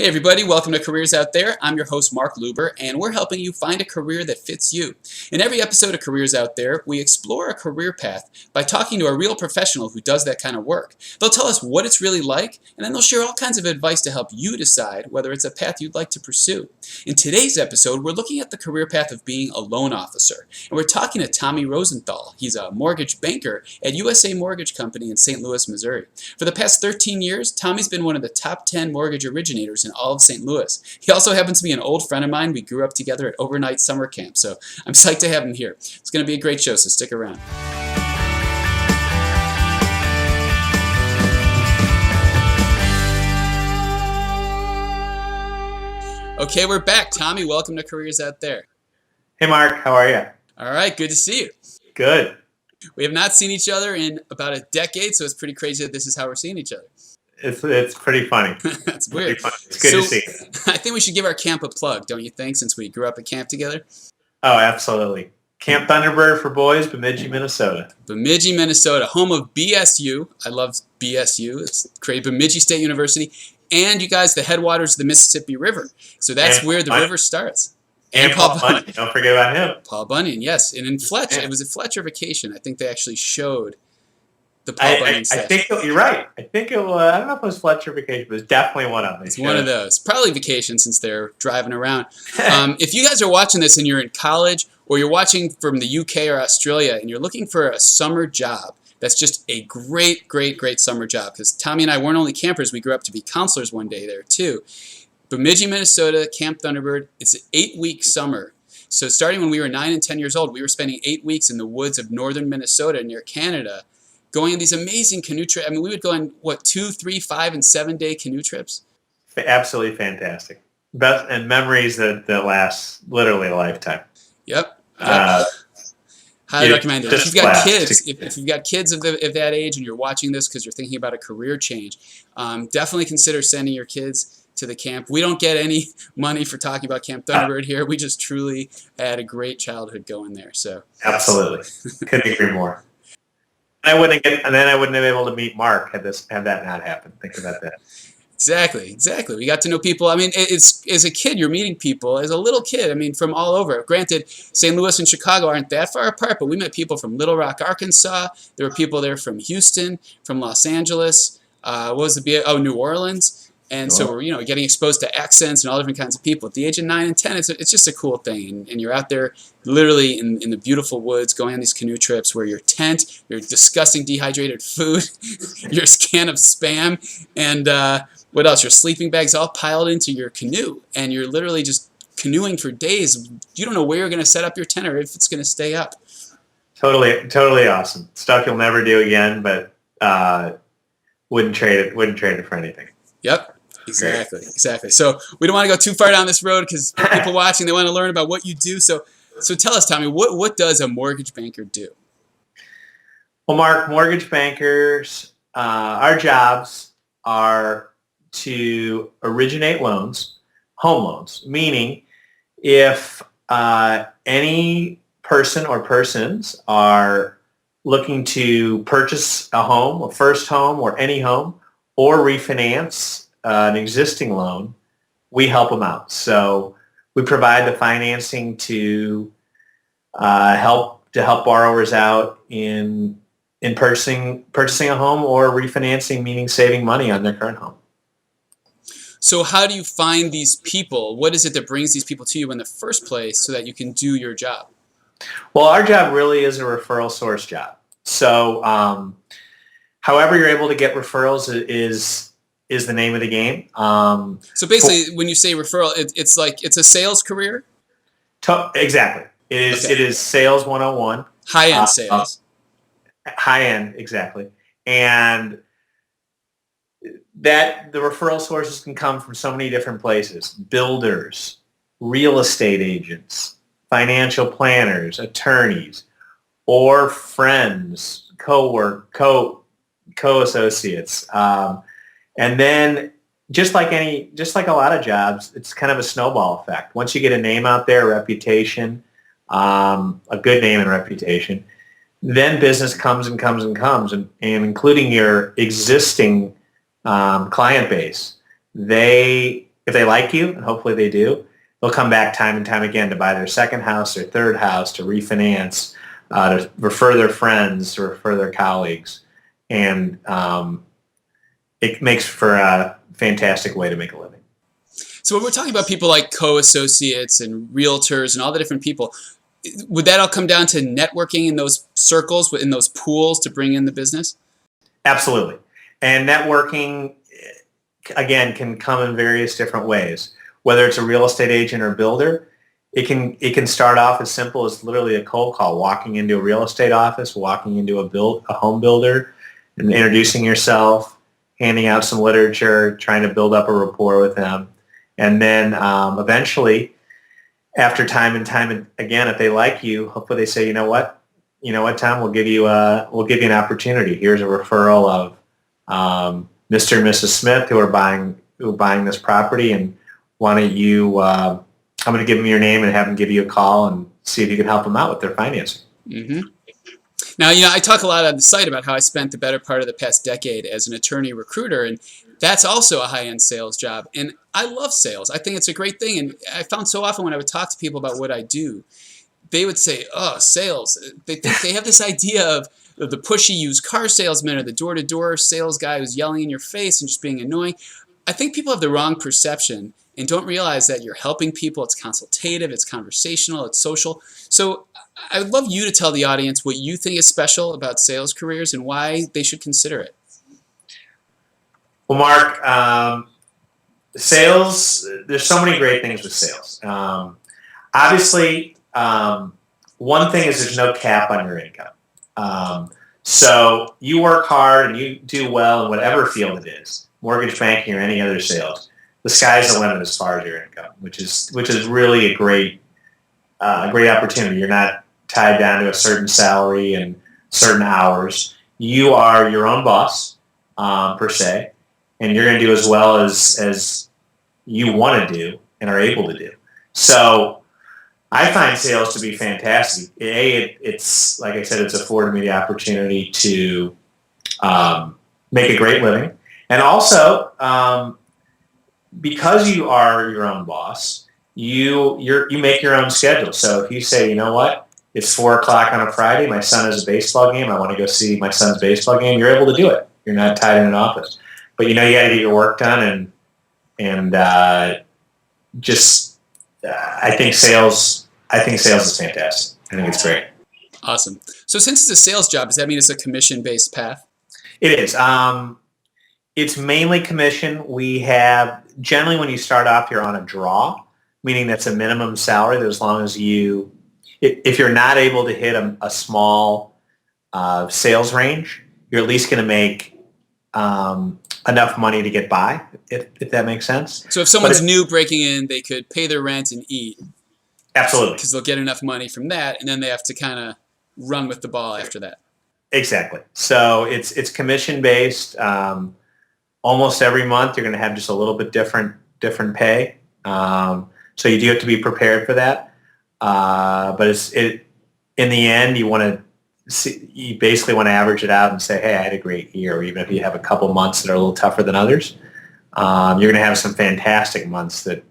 Hey everybody, welcome to Careers Out There. I'm your host Mark Luber, and we're helping you find a career that fits you. In every episode of Careers Out There, we explore a career path by talking to a real professional who does that kind of work. They'll tell us what it's really like, and then they'll share all kinds of advice to help you decide whether it's a path you'd like to pursue. In today's episode, we're looking at the career path of being a loan officer, and we're talking to Tommy Rosenthal. He's a mortgage banker at USA Mortgage Company in St. Louis, Missouri. For the past 13 years, Tommy's been one of the top 10 mortgage originators in all of St. Louis. He also happens to be an old friend of mine. We grew up together at overnight summer camp, so I'm psyched to have him here. It's going to be a great show, so stick around. Okay, we're back. Tommy, welcome to Careers Out There. Hey Mark, how are you? All right, good to see you. Good. We have not seen each other in about a decade, so it's pretty crazy that this is how we're seeing each other. It's pretty funny. That's weird. It's good to see you. I think we should give our camp a plug, don't you think, since we grew up at camp together? Oh, absolutely. Camp Thunderbird for Boys, Bemidji, Minnesota. Bemidji, Minnesota, home of BSU. I love BSU. It's great. Bemidji State University. And you guys, the headwaters of the Mississippi River. So that's where the river starts. And Paul Bunyan. Don't forget about him. Paul Bunyan, yes. And in Fletcher, it was at Fletcher Vacation. I think they actually showed the Paul Bunyan stuff. I think you're right. I think it was, I don't know if it was Fletcher Vacation, but it's definitely one of them. It's one of those. Probably Vacation since they're driving around. If you guys are watching this and you're in college or you're watching from the UK or Australia and you're looking for a summer job, that's just a great, great, great summer job. Because Tommy and I weren't only campers, we grew up to be counselors one day there too. Bemidji, Minnesota, Camp Thunderbird, it's an 8-week summer. So starting when we were 9 and 10 years old, we were spending 8 weeks in the woods of northern Minnesota near Canada, going on these amazing canoe trips. I mean, we would go on, 2, 3, 5, and 7-day canoe trips? Absolutely fantastic. Best and memories that last literally a lifetime. Yep. Highly recommend it. If you've got kids, if you've got kids of that age and you're watching this because you're thinking about a career change, definitely consider sending your kids to the camp. We don't get any money for talking about Camp Thunderbird here. We just truly had a great childhood going there. So absolutely, couldn't agree more. I wouldn't have been able to meet Mark had that not happened. Think about that. Exactly. We got to know people. I mean, it's as a kid, you're meeting people. As a little kid, I mean, from all over. Granted, St. Louis and Chicago aren't that far apart, but we met people from Little Rock, Arkansas. There were people there from Houston, from Los Angeles. New Orleans. And so we're, getting exposed to accents and all different kinds of people. At the age of 9 and 10, it's just a cool thing. And you're out there literally in the beautiful woods going on these canoe trips where your tent, your disgusting dehydrated food, your can of Spam, and what else? Your sleeping bags all piled into your canoe. And you're literally just canoeing for days. You don't know where you're going to set up your tent or if it's going to stay up. Totally awesome. Stuff you'll never do again, but wouldn't trade it for anything. Yep. Exactly. So we don't want to go too far down this road because people watching, they want to learn about what you do. So tell us, Tommy, what does a mortgage banker do? Well, Mark, mortgage bankers, our jobs are to originate loans, home loans, meaning if any person or persons are looking to purchase a home, a first home or any home, or refinance an existing loan, we help them out. So we provide the financing to help borrowers out in purchasing a home or refinancing, meaning saving money on their current home. So how do you find these people? What is it that brings these people to you in the first place so that you can do your job? Well, our job really is a referral source job. So however you're able to get referrals is the name of the game. So basically, when you say referral, it's like it's a sales career? Exactly. It is sales 101. High-end sales. High-end, exactly. And the referral sources can come from so many different places. Builders, real estate agents, financial planners, attorneys, or friends, co-associates. And then just like a lot of jobs, it's kind of a snowball effect. Once you get a name out there, a reputation, a good name and reputation, then business comes and comes and comes, and including your existing client base. They if they like you, and hopefully they do, they'll come back time and time again to buy their second house, their third house, to refinance, to refer their friends, to refer their colleagues. And it makes for a fantastic way to make a living. So when we're talking about people like co-associates and realtors and all the different people, would that all come down to networking in those circles, in those pools to bring in the business? Absolutely. And networking, again, can come in various different ways. Whether it's a real estate agent or builder, it can start off as simple as literally a cold call, walking into a real estate office, walking into a home builder, and introducing yourself, handing out some literature, trying to build up a rapport with them. And then eventually, after time and time again, if they like you, hopefully they say, you know what, Tom, we'll give you an opportunity. Here's a referral of Mr. and Mrs. Smith who are buying this property, and why don't you? I'm going to give them your name and have them give you a call and see if you can help them out with their financing. Mm-hmm. Now, I talk a lot on the site about how I spent the better part of the past decade as an attorney recruiter, and that's also a high-end sales job. And I love sales. I think it's a great thing. And I found so often when I would talk to people about what I do, they would say, oh, sales. They have this idea of the pushy used car salesman or the door-to-door sales guy who's yelling in your face and just being annoying. I think people have the wrong perception and don't realize that you're helping people. It's consultative, it's conversational, it's social. So I would love you to tell the audience what you think is special about sales careers and why they should consider it. Well, Mark, sales, there's so many great things with sales. Obviously, one thing is there's no cap on your income. So you work hard and you do well in whatever field it is, mortgage banking or any other sales. The sky's the limit as far as your income, which is really a great opportunity. You're not tied down to a certain salary and certain hours. You are your own boss, per se, and you're going to do as well as you want to do and are able to do. So I find sales to be fantastic. It's like I said, it's afforded me the opportunity to make a great living, and also because you are your own boss, you make your own schedule. So if you say, you know what, it's 4:00 on a Friday, my son has a baseball game, I want to go see my son's baseball game, you're able to do it. You're not tied in an office. But you got to get your work done, and I think sales is fantastic. I think it's great. Awesome. So since it's a sales job, does that mean it's a commission-based path? It is. It's mainly commission. We have, generally when you start off, you're on a draw, meaning that's a minimum salary that as long as if you're not able to hit a small sales range, you're at least going to make enough money to get by, if that makes sense. So if someone's new breaking in, they could pay their rent and eat. Absolutely. Because they'll get enough money from that, and then they have to kind of run with the ball after that. Exactly. So it's commission-based. Almost every month you're going to have just a little bit different pay. So you do have to be prepared for that. But in the end, you basically want to average it out and say, hey, I had a great year. Even if you have a couple months that are a little tougher than others, you're going to have some fantastic months that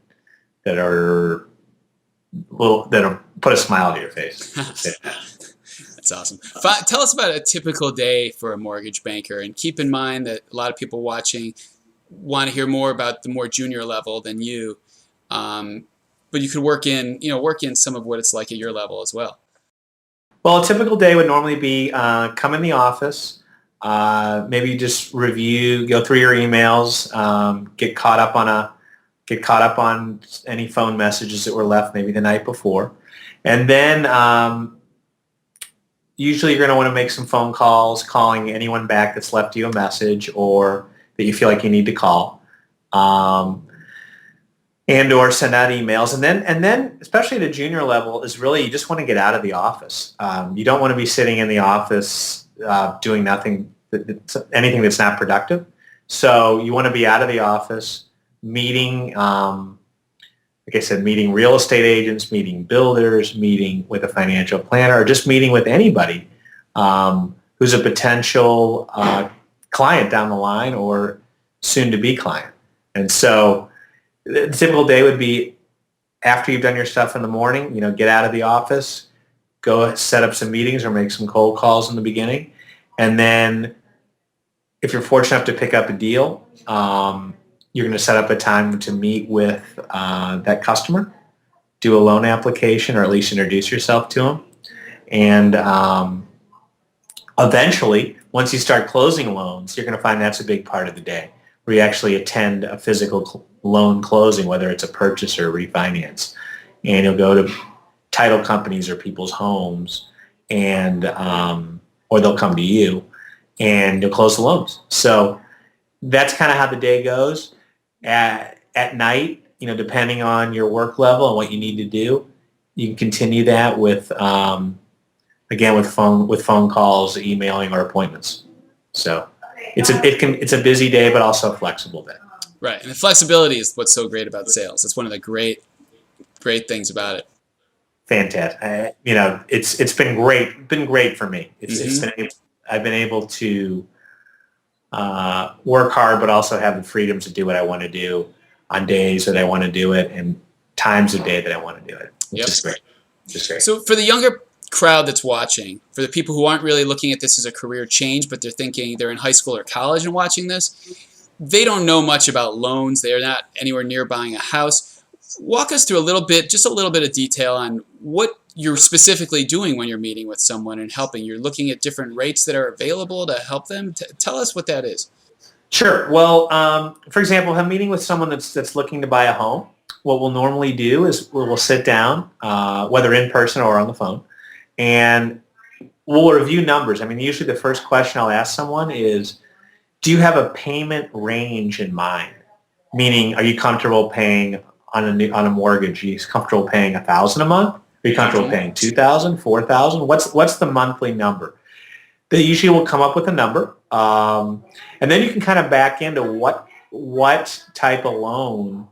are put a smile to your face. That's awesome. Tell us about a typical day for a mortgage banker, and keep in mind that a lot of people watching want to hear more about the more junior level than you, but you could work in some of what it's like at your level as well. Well, a typical day would normally be come in the office, maybe just review, go through your emails, get caught up on any phone messages that were left maybe the night before, and then usually you're going to want to make some phone calls, calling anyone back that's left you a message or that you feel like you need to call, and or send out emails. And then especially at a junior level is really you just want to get out of the office. You don't want to be sitting in the office doing nothing, anything that's not productive. So you want to be out of the office, meeting, like I said, meeting real estate agents, meeting builders, meeting with a financial planner, or just meeting with anybody who's a potential client down the line or soon-to-be client. And so The typical day would be after you've done your stuff in the morning, get out of the office, go set up some meetings or make some cold calls in the beginning. And then if you're fortunate enough to pick up a deal, you're going to set up a time to meet with that customer, do a loan application, or at least introduce yourself to them. And eventually, once you start closing loans, you're going to find that's a big part of the day, where you actually attend a physical loan closing, whether it's a purchase or a refinance. And you'll go to title companies or people's homes, and or they'll come to you, and you'll close the loans. So that's kind of how the day goes. At night, depending on your work level and what you need to do, you can continue that with again with phone calls, emailing, or appointments. So it's a busy day, but also a flexible day. Right, and the flexibility is what's so great about sales. It's one of the great things about it. Fantastic. It's been great for me. I've been able to work hard, but also have the freedom to do what I want to do on days that I want to do it and times of day that I want to do it. Which is great. So for the younger crowd that's watching, for the people who aren't really looking at this as a career change, but they're thinking they're in high school or college and watching this, they don't know much about loans. They're not anywhere near buying a house. Walk us through just a little bit of detail on what you're specifically doing when you're meeting with someone and helping. You're looking at different rates that are available to help them. Tell us what that is. Sure. Well, for example, if I'm meeting with someone that's looking to buy a home, what we'll normally do is we'll sit down, whether in person or on the phone, and we'll review numbers. I mean, usually the first question I'll ask someone is, do you have a payment range in mind? Meaning, are you comfortable paying on a mortgage? Are you comfortable paying $1,000 a month? Are you comfortable paying $2,000, $4,000? What's the monthly number? They usually will come up with a number, and then you can kind of back into what type of loan,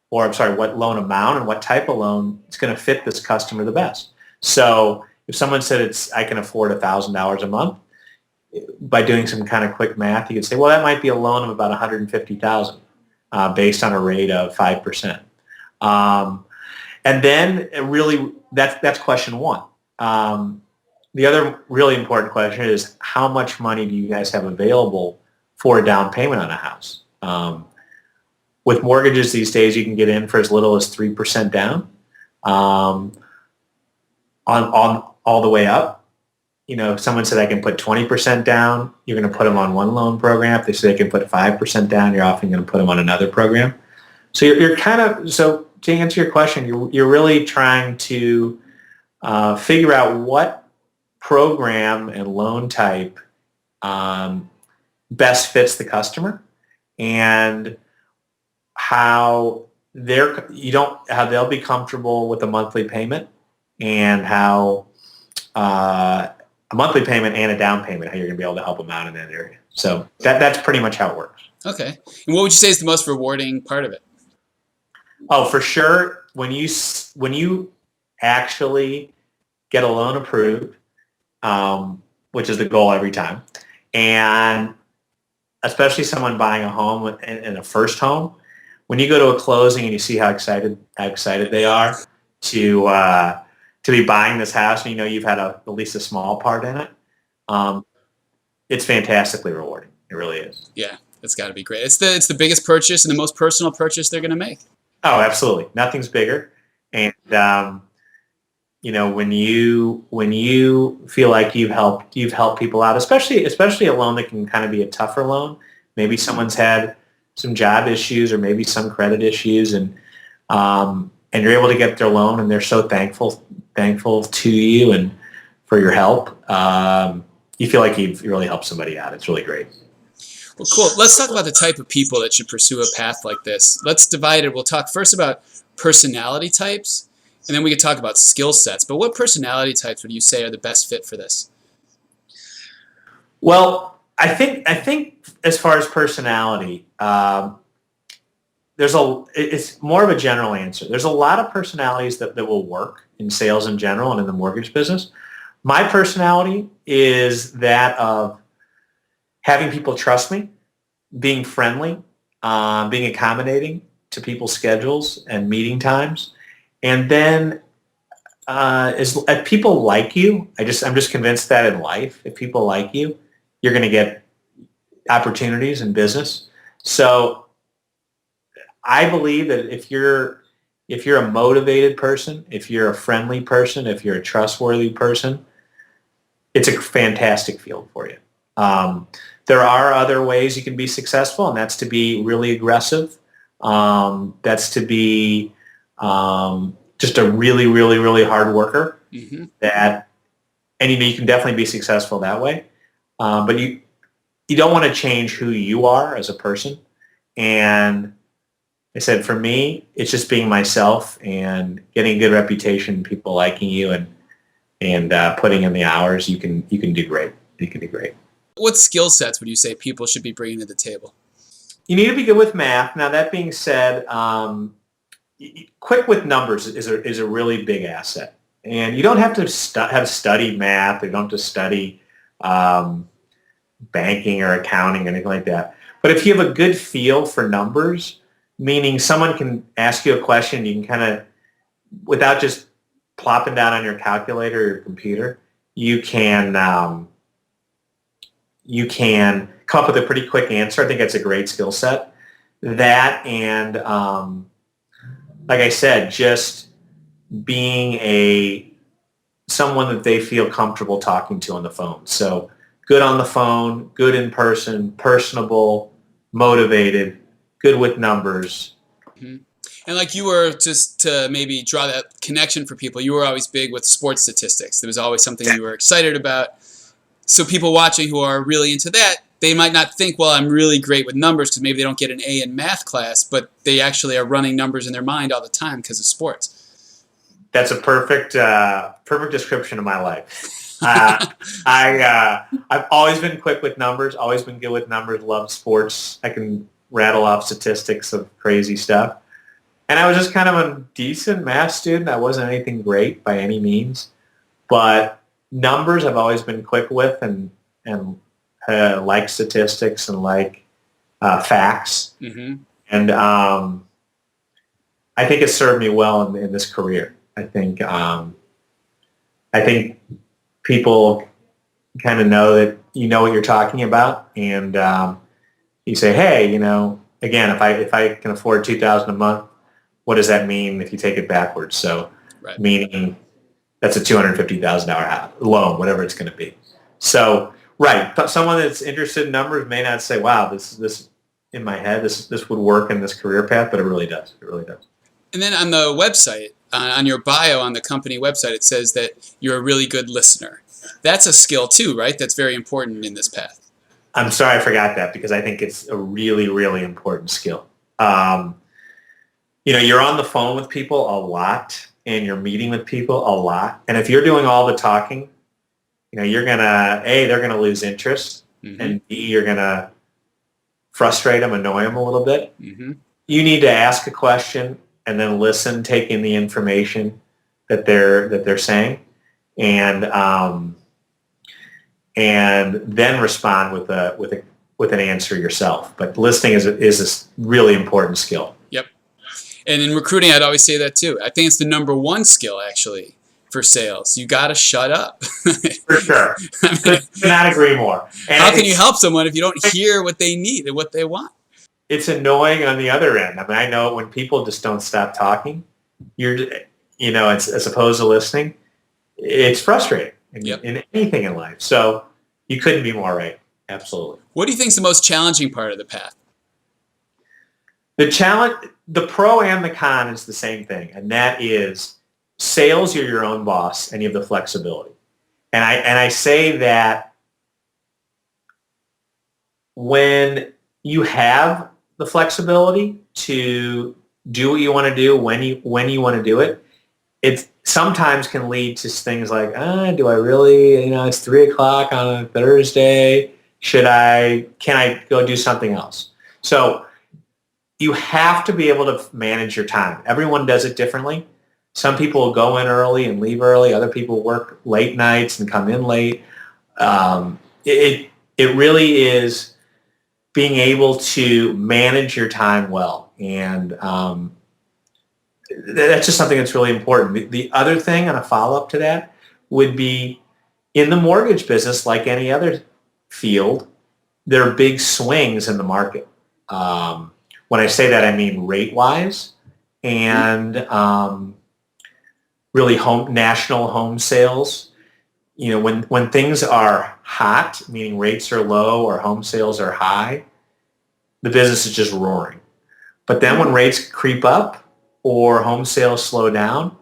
or I'm sorry, what loan amount and what type of loan is going to fit this customer the best. So if someone said I can afford $1,000 a month, by doing some kind of quick math, you could say, well, that might be a loan of about $150,000 based on a rate of 5%. And then really, that's question one. The other really important question is, how much money do you guys have available for a down payment on a house? With mortgages these days, you can get in for as little as 3% down on all the way up. If someone said I can put 20% down, you're going to put them on one loan program. If they say they can put 5% down, you're often going to put them on another program. So so to answer your question, you're really trying to figure out what program and loan type best fits the customer, and how they'll be comfortable with a monthly payment, and how a monthly payment and a down payment, how you're going to be able to help them out in that area. So that's pretty much how it works. Okay. And what would you say is the most rewarding part of it? Oh, for sure, when you actually get a loan approved, which is the goal every time, and especially someone buying a home in a first home, when you go to a closing and you see how excited they are to be buying this house, and you've had at least a small part in it, it's fantastically rewarding. It really is. Yeah, it's got to be great. It's the biggest purchase and the most personal purchase they're going to make. Oh, absolutely. Nothing's bigger. And when you feel like you've helped people out, especially a loan that can kind of be a tougher loan. Maybe someone's had some job issues or maybe some credit issues, and you're able to get their loan, and they're so thankful to you and for your help. You feel like you've really helped somebody out. It's really great. Well, cool. Let's talk about the type of people that should pursue a path like this. Let's divide it. We'll talk first about personality types, and then we could talk about skill sets. But what personality types would you say are the best fit for this? Well, I think as far as personality, it's more of a general answer. There's a lot of personalities that will work in sales in general and in the mortgage business. My personality is that of having people trust me, being friendly, being accommodating, to people's schedules and meeting times. And then if people like you, I'm just convinced that in life, if people like you, you're going to get opportunities in business. So I believe that if you're a motivated person, if you're a friendly person, if you're a trustworthy person, it's a fantastic field for you. There are other ways you can be successful, and that's to be really aggressive. That's to be just a really, really, really hard worker. Mm-hmm. And you can definitely be successful that way. But you don't want to change who you are as a person. And I said, for me, it's just being myself and getting a good reputation, people liking you, and putting in the hours. You can do great. You can do great. What skill sets would you say people should be bringing to the table? You need to be good with math. Now, that being said, quick with numbers is a really big asset. And you don't have to have studied math, or you don't have to study banking or accounting or anything like that. But if you have a good feel for numbers, meaning someone can ask you a question, you can kind of, without just plopping down on your calculator or your computer, you can come up with a pretty quick answer. I think that's a great skill set. That and, like I said, just being someone that they feel comfortable talking to on the phone. So good on the phone, good in person, personable, motivated, good with numbers. Mm-hmm. And like you were, just to maybe draw that connection for people, you were always big with sports statistics. There was always something you were excited about. So people watching who are really into that, they might not think, well, I'm really great with numbers because maybe they don't get an A in math class, but they actually are running numbers in their mind all the time because of sports. That's a perfect description of my life. I've always been quick with numbers, always been good with numbers, love sports. I can rattle off statistics of crazy stuff. And I was just kind of a decent math student. I wasn't anything great by any means, but numbers I've always been quick with, and like statistics and like facts. Mm-hmm. And I think it served me well in this career. I think people kind of know that you know what you're talking about, and you say, hey, again, if I can afford $2,000 a month, what does that mean if you take it backwards? So, right. Meaning that's a $250,000 loan, whatever it's going to be. So, right, someone that's interested in numbers may not say, wow, this in my head, this would work in this career path, but it really does. It really does. And then on the website, on your bio on the company website, it says that you're a really good listener. That's a skill too, right? That's very important in this path. I'm sorry I forgot that, because I think it's a really, really important skill. You're on the phone with people a lot, and you're meeting with people a lot. And if you're doing all the talking, you're going to, A, they're going to lose interest, mm-hmm. and B, you're going to frustrate them, annoy them a little bit. Mm-hmm. You need to ask a question and then listen, take in the information that they're saying, and then respond with an answer yourself. But listening is a really important skill. Yep. And in recruiting, I'd always say that too. I think it's the number one skill, actually, for sales. You got to shut up. For sure. Could not agree more. And how can you help someone if you don't hear what they need and what they want? It's annoying on the other end. I mean, I know when people just don't stop talking, it's as opposed to listening, it's frustrating in anything in life. So you couldn't be more right. Absolutely. What do you think is the most challenging part of the path? The pro and the con is the same thing, and that is sales. You're your own boss, and you have the flexibility. And I say that when you have the flexibility to do what you want to do when you want to do it, it sometimes can lead to things like, do I really, it's 3:00 on a Thursday. Can I go do something else? So you have to be able to manage your time. Everyone does it differently. Some people will go in early and leave early. Other people work late nights and come in late. It really is being able to manage your time well. And that's just something that's really important. The other thing, and a follow-up to that, would be in the mortgage business, like any other field, there are big swings in the market. When I say that, I mean rate-wise and really national home sales. You know, when things are hot, meaning rates are low or home sales are high, the business is just roaring. But then when rates creep up or home sales slow down,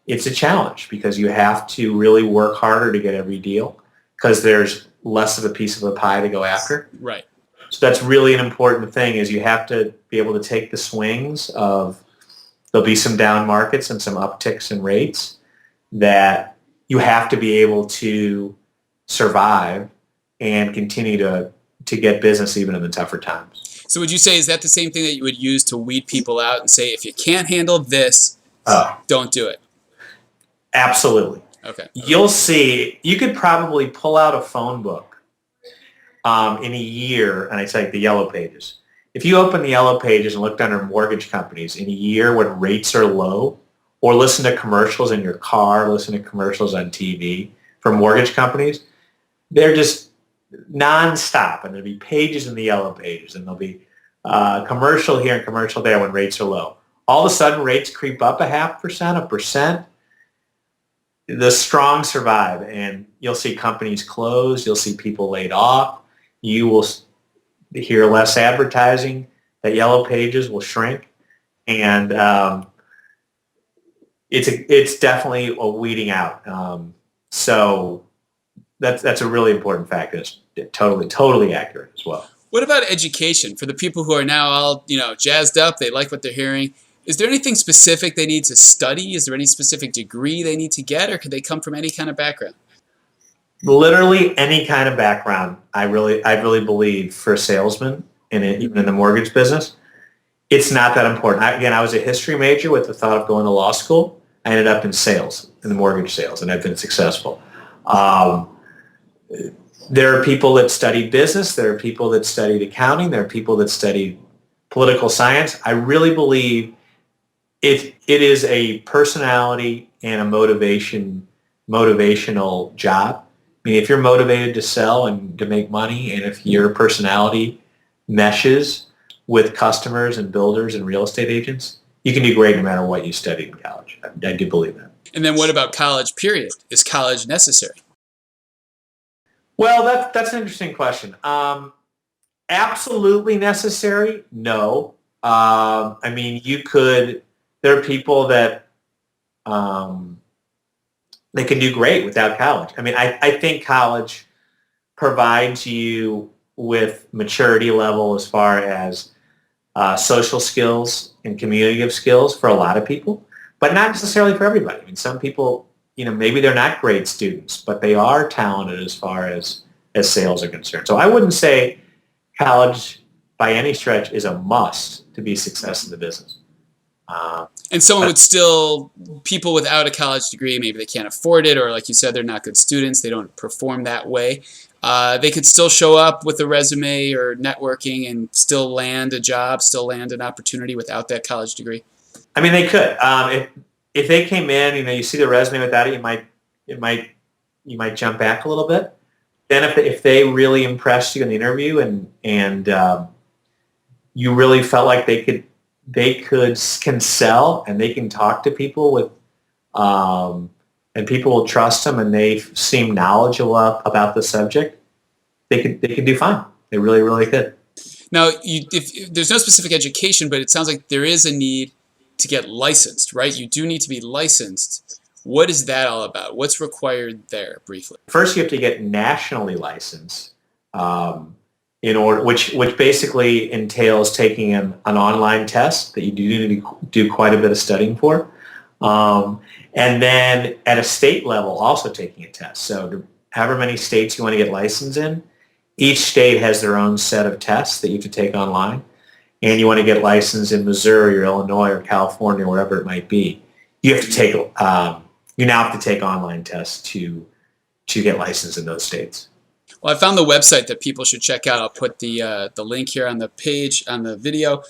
it's a challenge because you have to really work harder to get every deal because there's less of a piece of the pie to go after. Right. So that's really an important thing is you have to be able to take the swings of there'll be some down markets and some upticks in rates that you have to be able to survive and continue to get business even in the tougher times. So would you say, is that the same thing that you would use to weed people out and say, if you can't handle this, don't do it? Absolutely. Okay. You'll see, you could probably pull out a phone book in a year, and I say the yellow pages. If you open the yellow pages and looked under mortgage companies in a year when rates are low, or listen to commercials in your car, listen to commercials on TV from mortgage companies, they're just nonstop, and there'll be pages in the yellow pages, and there'll be commercial here and commercial there when rates are low. All of a sudden, rates creep up 0.5%, 1%. The strong survive, and you'll see companies close. You'll see people laid off. You will hear less advertising. That yellow pages will shrink, and it's definitely a weeding out. So that's a really important factor. It's totally accurate as well. What about education for the people who are now all jazzed up? They like what they're hearing. Is there anything specific they need to study? Is there any specific degree they need to get, or could they come from any kind of background? Literally any kind of background. I really believe for a salesman, even in the mortgage business, it's not that important. I was a history major with the thought of going to law school. I ended up in sales, in the mortgage sales, and I've been successful. There are people that studied business. There are people that studied accounting. There are people that studied political science. I really believe it is a personality and a motivational job. I mean, if you're motivated to sell and to make money, and if your personality meshes with customers and builders and real estate agents, you can do great no matter what you studied in college. I do believe that. And then what about college, period? Is college necessary? Well, that's an interesting question. Absolutely necessary? No. I mean, there are people that they can do great without college. I mean, I think college provides you with maturity level as far as social skills and communicative skills for a lot of people, but not necessarily for everybody. I mean, some people, maybe they're not great students, but they are talented as far as sales are concerned. So I wouldn't say college by any stretch is a must to be success in the business. And someone people without a college degree, maybe they can't afford it, or like you said, they're not good students, they don't perform that way. They could still show up with a resume or networking and still land a job, still land an opportunity without that college degree. I mean, they could. If they came in, you see the resume without it, you might jump back a little bit. Then if they really impressed you in the interview and you really felt like they can sell and they can talk to people with and people will trust them and they seem knowledgeable about the subject, they could do fine. They really, really could. Now, if there's no specific education, but it sounds like there is a need to get licensed, right? You do need to be licensed. What is that all about? What's required there, briefly? First, you have to get nationally licensed, which basically entails taking an online test that you do need to do quite a bit of studying for, and then at a state level, also taking a test. So, however many states you want to get licensed in, each state has their own set of tests that you have to take online, and you want to get licensed in Missouri or Illinois or California, or wherever it might be. You have to take you now have to take online tests to get licensed in those states. Well, I found the website that people should check out. I'll put the link here on the page on the video.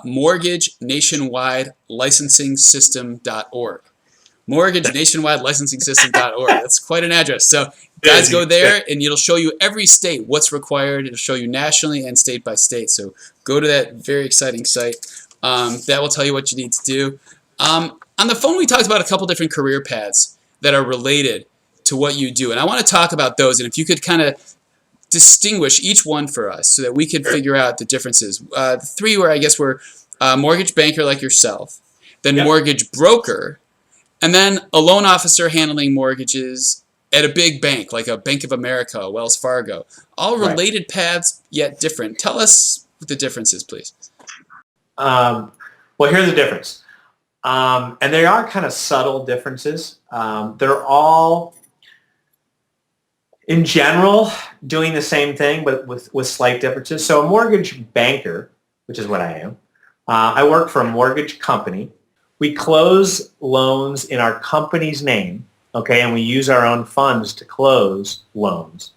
Mortgage Nationwide Licensing System.org. Mortgage Nationwide Licensing System.org. That's quite an address. So guys, go there and it'll show you every state what's required. It'll show you nationally and state by state. So go to that very exciting site. That will tell you what you need to do. On the phone, we talked about a couple different career paths that are related to what you do. And I want to talk about those. And if you could kind of distinguish each one for us so that we could figure out the differences. The three were, I guess, were mortgage banker like yourself, then mortgage broker, and then a loan officer handling mortgages at a big bank like a Bank of America, a Wells Fargo. All related paths, yet different. Tell us what the difference is, please. Well, here's the difference. And they are kind of subtle differences. They're all, in general, doing the same thing, but with slight differences. So a mortgage banker, which is what I am, I work for a mortgage company. We close loans in our company's name, okay, and we use our own funds to close loans.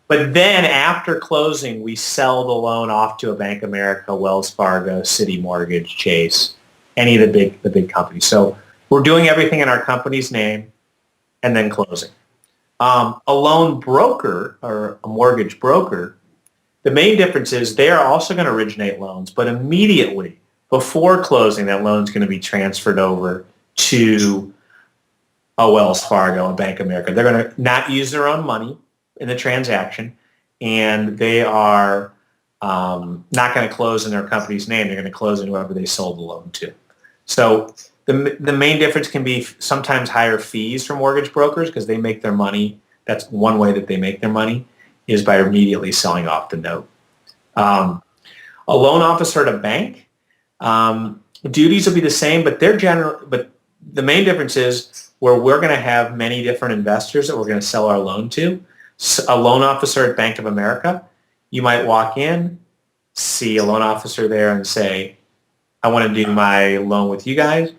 But then after closing, we sell the loan off to a Bank of America, Wells Fargo, Citi Mortgage, Chase, any of the big companies. So we're doing everything in our company's name and then closing. A loan broker or a mortgage broker, the main difference is they are also going to originate loans, but immediately before closing, that loan's going to be transferred over to a Wells Fargo, a Bank of America. They're going to not use their own money in the transaction, and they are not going to close in their company's name. They're going to close in whoever they sold the loan to. So the main difference can be sometimes higher fees for mortgage brokers because they make their money. That's one way that they make their money is by immediately selling off the note. A loan officer at a bank, duties will be the same, but but the main difference is where we're going to have many different investors that we're going to sell our loan to. So a loan officer at Bank of America, you might walk in, see a loan officer there and say, I want to do my loan with you guys.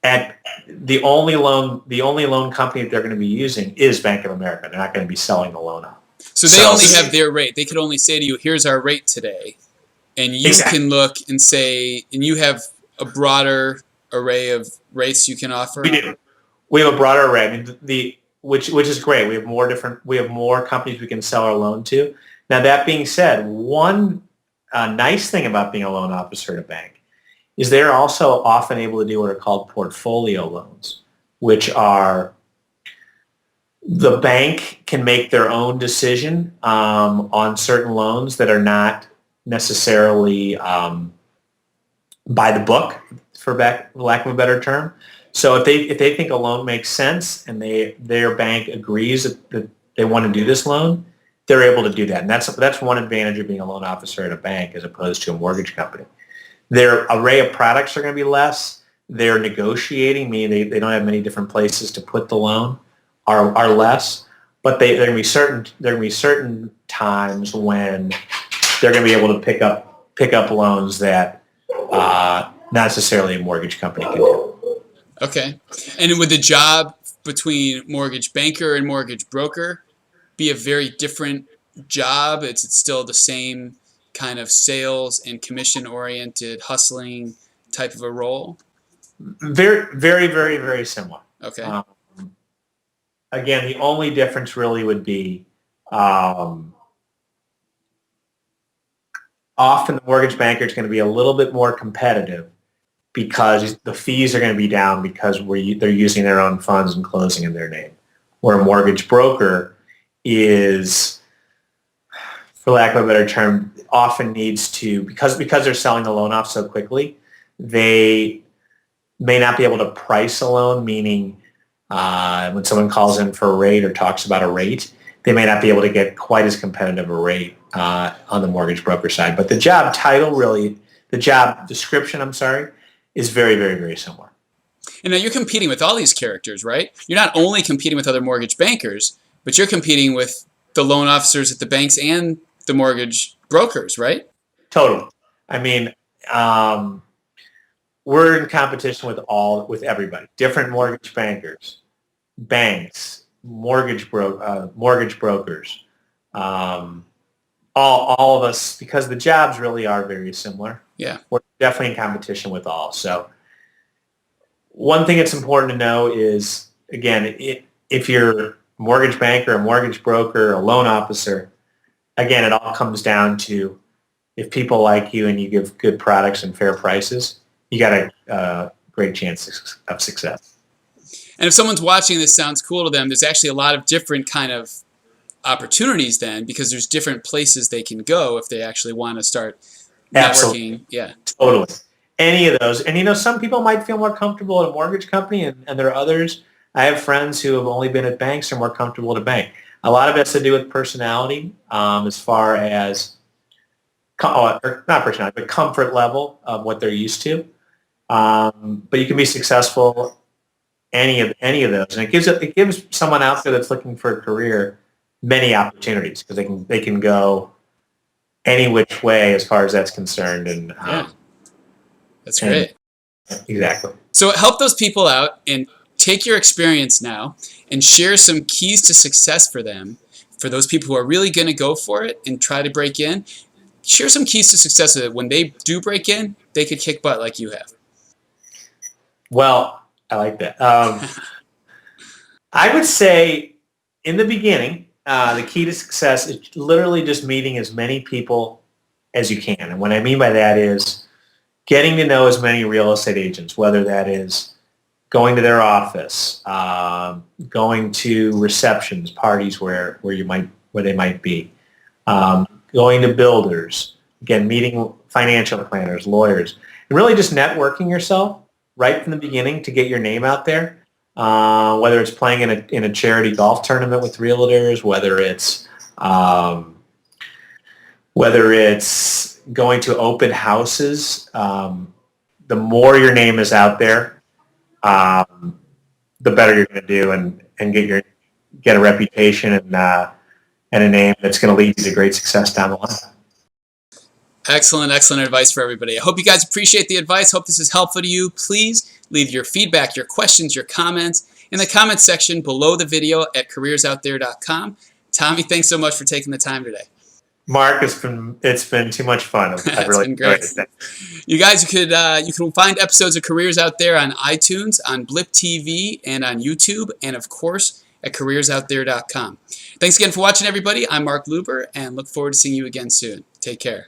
And the only loan company that they're going to be using is Bank of America. They're not going to be selling the loan out. So they only have their rate. They could only say to you, here's our rate today. And you can look and say, and you have a broader array of rates you can offer? We do. We have a broader array. I mean, which is great. We have more companies we can sell our loan to. Now, that being said, one nice thing about being a loan officer at a bank is they're also often able to do what are called portfolio loans, which are the bank can make their own decision on certain loans that are not necessarily by the book, for lack of a better term. So if they think a loan makes sense and their bank agrees that they want to do this loan, they're able to do that. And that's one advantage of being a loan officer at a bank as opposed to a mortgage company. Their array of products are going to be less. Their negotiating, meaning they don't have many different places to put the loan, are less. But there are going to be certain times when they're going to be able to pick up loans that not necessarily a mortgage company can do. Okay. And would the job between mortgage banker and mortgage broker be a very different job? It's still the same kind of sales and commission-oriented, hustling type of a role? Very, very, very, very similar. Okay. Again, the only difference really would be often the mortgage banker is going to be a little bit more competitive because the fees are going to be down because they're using their own funds and closing in their name. Where a mortgage broker is, for lack of a better term, often needs to, because they're selling the loan off so quickly, they may not be able to price a loan, meaning when someone calls in for a rate or talks about a rate, they may not be able to get quite as competitive a rate on the mortgage broker side. But the job title the job description, is very, very, very similar. And now you're competing with all these characters, right? You're not only competing with other mortgage bankers, but you're competing with the loan officers at the banks and the mortgage brokers, right? Totally. I mean, we're in competition with everybody. Different mortgage bankers, banks, mortgage brokers, All of us, because the jobs really are very similar. Yeah. We're definitely in competition with all. So one thing that's important to know is, again, if you're a mortgage banker, a mortgage broker, a loan officer, again, it all comes down to if people like you and you give good products and fair prices, you got a great chance of success. And if someone's watching this sounds cool to them, there's actually a lot of different kind of opportunities then, because there's different places they can go if they actually want to start networking. Absolutely. Yeah. Totally. Any of those. And, some people might feel more comfortable at a mortgage company, and there are others. I have friends who have only been at banks and are more comfortable at a bank. A lot of it has to do with personality, as far as, or not personality, but comfort level of what they're used to. But you can be successful any of those, and it gives someone out there that's looking for a career many opportunities, because they can go any which way as far as that's concerned. And yeah, that's great. Exactly. So help those people out and take your experience now and share some keys to success for them, for those people who are really going to go for it and try to break in. Share some keys to success so that when they do break in, they could kick butt like you have. Well, I like that. I would say in the beginning, the key to success is literally just meeting as many people as you can. And what I mean by that is getting to know as many real estate agents, whether that is going to their office, going to receptions, parties where they might be, going to builders, again, meeting financial planners, lawyers, and really just networking yourself right from the beginning to get your name out there. Whether it's playing in a charity golf tournament with realtors, whether it's going to open houses, the more your name is out there, the better you're going to do, and get a reputation and a name that's going to lead you to great success down the line. Excellent advice for everybody. I hope you guys appreciate the advice. Hope this is helpful to you. Please leave your feedback, your questions, your comments in the comments section below the video at careersouththere.com. Tommy, thanks so much for taking the time today. Mark, it's been too much fun. I've really enjoyed it. You guys, you can find episodes of Careers Out There on iTunes, on Blip TV, and on YouTube, and of course at careersouththere.com. Thanks again for watching, everybody. I'm Mark Luber, and look forward to seeing you again soon. Take care.